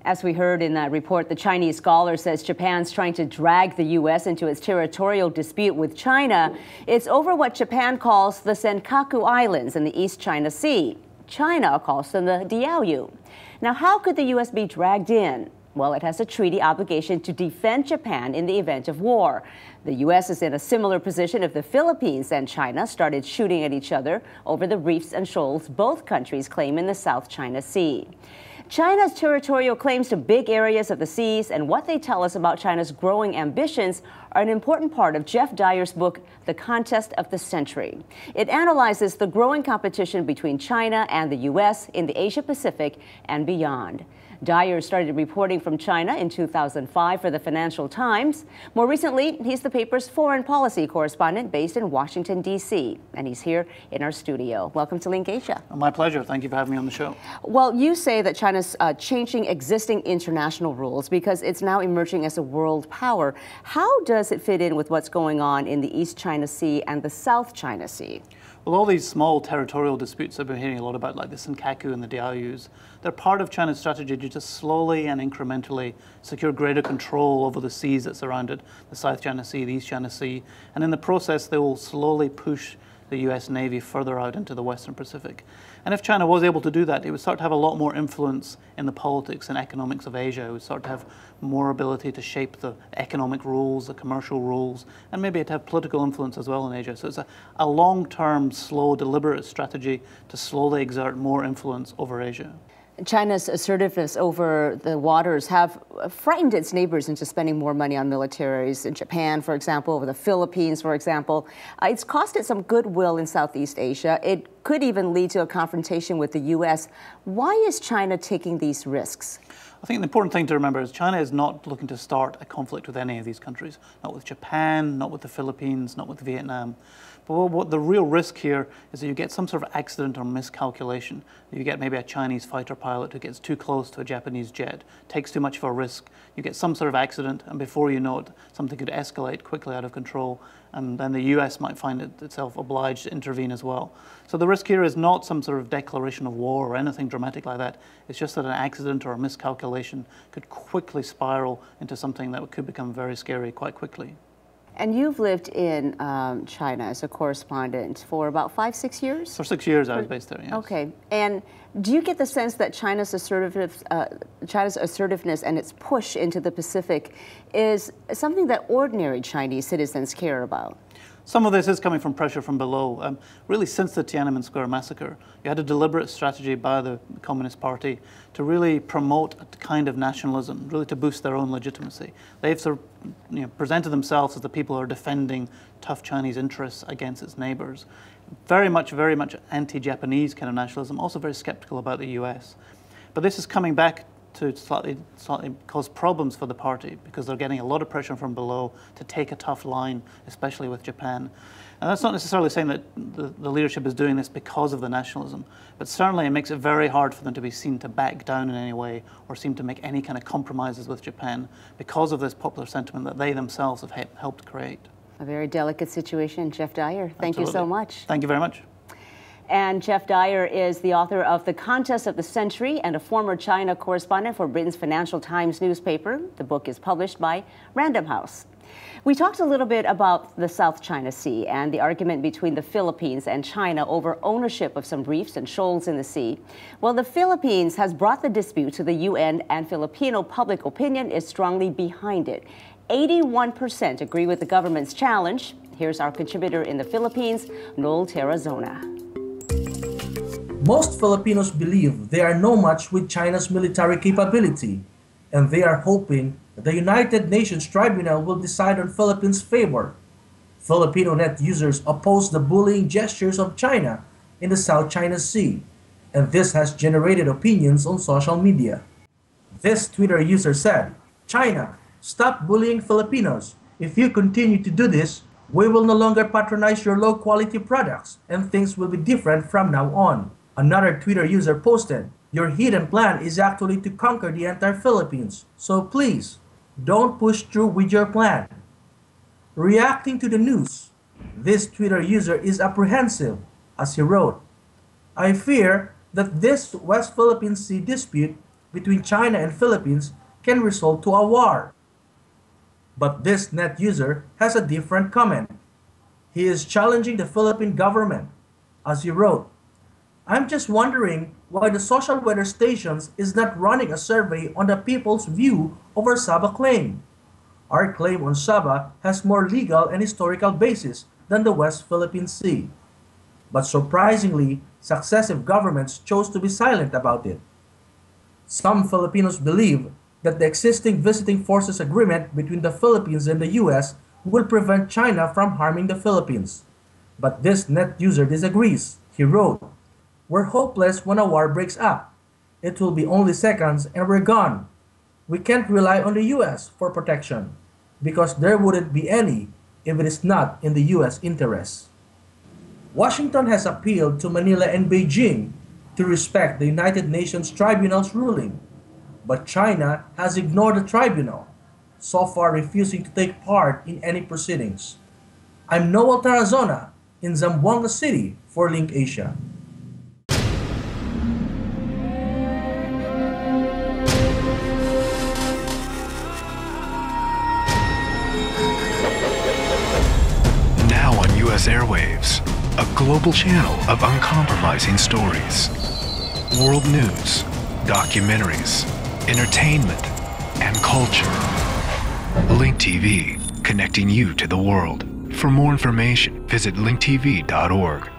As we heard in that report, the Chinese scholar says Japan's trying to drag the U.S. into its territorial dispute with China. It's over what Japan calls the Senkaku Islands in the East China Sea. China calls them the Diaoyu. Now, how could the U.S. be dragged in? Well, it has a treaty obligation to defend Japan in the event of war. The U.S. is in a similar position if the Philippines and China started shooting at each other over the reefs and shoals both countries claim in the South China Sea. China's territorial claims to big areas of the seas and what they tell us about China's growing ambitions are an important part of Geoff Dyer's book, The Contest of the Century. It analyzes the growing competition between China and the U.S. in the Asia-Pacific and beyond. Dyer started reporting from China in 2005 for the Financial Times. More recently, he's the paper's foreign policy correspondent based in Washington, D.C., and he's here in our studio. Welcome to LinkAsia. My pleasure. Thank you for having me on the show. Well, you say that China's changing existing international rules because it's now emerging as a world power. How does it fit in with what's going on in the East China Sea and the South China Sea? Well, all these small territorial disputes I've been hearing a lot about, like the Senkaku and the Diaoyus, they're part of China's strategy to just slowly and incrementally secure greater control over the seas that surround it, the South China Sea, the East China Sea, and in the process they will slowly push the US Navy further out into the Western Pacific. And if China was able to do that, it would start to have a lot more influence in the politics and economics of Asia. It would start to have more ability to shape the economic rules, the commercial rules, and maybe it'd have political influence as well in Asia. So it's a long-term, slow, deliberate strategy to slowly exert more influence over Asia. China's assertiveness over the waters have frightened its neighbors into spending more money on militaries. In Japan, for example, over the Philippines, for example. It's cost it some goodwill in Southeast Asia. It could even lead to a confrontation with the U.S. Why is China taking these risks? I think the important thing to remember is China is not looking to start a conflict with any of these countries. Not with Japan, not with the Philippines, not with Vietnam. But what the real risk here is that you get some sort of accident or miscalculation. You get maybe a Chinese fighter pilot who gets too close to a Japanese jet, takes too much of a risk. You get some sort of accident, and before you know it, something could escalate quickly out of control, and then the US might find itself obliged to intervene as well. So the risk here is not some sort of declaration of war or anything dramatic like that. It's just that an accident or a miscalculation could quickly spiral into something that could become very scary quite quickly. And you've lived in China as a correspondent for about 5-6 years? For 6 years I was based there, yes. Okay. And do you get the sense that China's assertiveness and its push into the Pacific is something that ordinary Chinese citizens care about? Some of this is coming from pressure from below. Really, since the Tiananmen Square massacre, you had a deliberate strategy by the Communist Party to really promote a kind of nationalism, really to boost their own legitimacy. They've sort of, presented themselves as the people who are defending tough Chinese interests against its neighbors. Very much anti-Japanese kind of nationalism, also very skeptical about the US. But this is coming back to slightly cause problems for the party because they're getting a lot of pressure from below to take a tough line, especially with Japan. And that's not necessarily saying that the leadership is doing this because of the nationalism, but certainly it makes it very hard for them to be seen to back down in any way or seem to make any kind of compromises with Japan because of this popular sentiment that they themselves have helped create. A very delicate situation. Geoff Dyer, thank you so much. Thank you very much. And Geoff Dyer is the author of The Contest of the Century and a former China correspondent for Britain's Financial Times newspaper. The book is published by Random House. We talked a little bit about the South China Sea and the argument between the Philippines and China over ownership of some reefs and shoals in the sea. Well, the Philippines has brought the dispute to the UN, and Filipino public opinion is strongly behind it. 81% agree with the government's challenge. Here's our contributor in the Philippines, Noel Tarrazona. Most Filipinos believe they are no match with China's military capability, and they are hoping that the United Nations Tribunal will decide in Philippines' favor. Filipino net users oppose the bullying gestures of China in the South China Sea, and this has generated opinions on social media. This Twitter user said, "China, stop bullying Filipinos. If you continue to do this, we will no longer patronize your low-quality products, and things will be different from now on." Another Twitter user posted, "Your hidden plan is actually to conquer the entire Philippines, so please, don't push through with your plan." Reacting to the news, this Twitter user is apprehensive, as he wrote, "I fear that this West Philippine Sea dispute between China and Philippines can result to a war. But this net user has a different comment. He is challenging the Philippine government. As he wrote, "I'm just wondering why the social weather stations is not running a survey on the people's view of our Sabah claim. Our claim on Sabah has more legal and historical basis than the West Philippine Sea." But surprisingly, successive governments chose to be silent about it. Some Filipinos believe that the existing visiting forces agreement between the Philippines and the US will prevent China from harming the Philippines. But this net user disagrees. He wrote, "We're hopeless when a war breaks up. It will be only seconds and we're gone. We can't rely on the US for protection, because there wouldn't be any if it is not in the US interest." Washington has appealed to Manila and Beijing to respect the United Nations Tribunal's ruling, but China has ignored the tribunal, so far refusing to take part in any proceedings. I'm Noel Tarrazona in Zamboanga City for LinkAsia. Now on US airwaves, a global channel of uncompromising stories. World news, documentaries, entertainment, and culture. Link TV, connecting you to the world. For more information, visit linktv.org.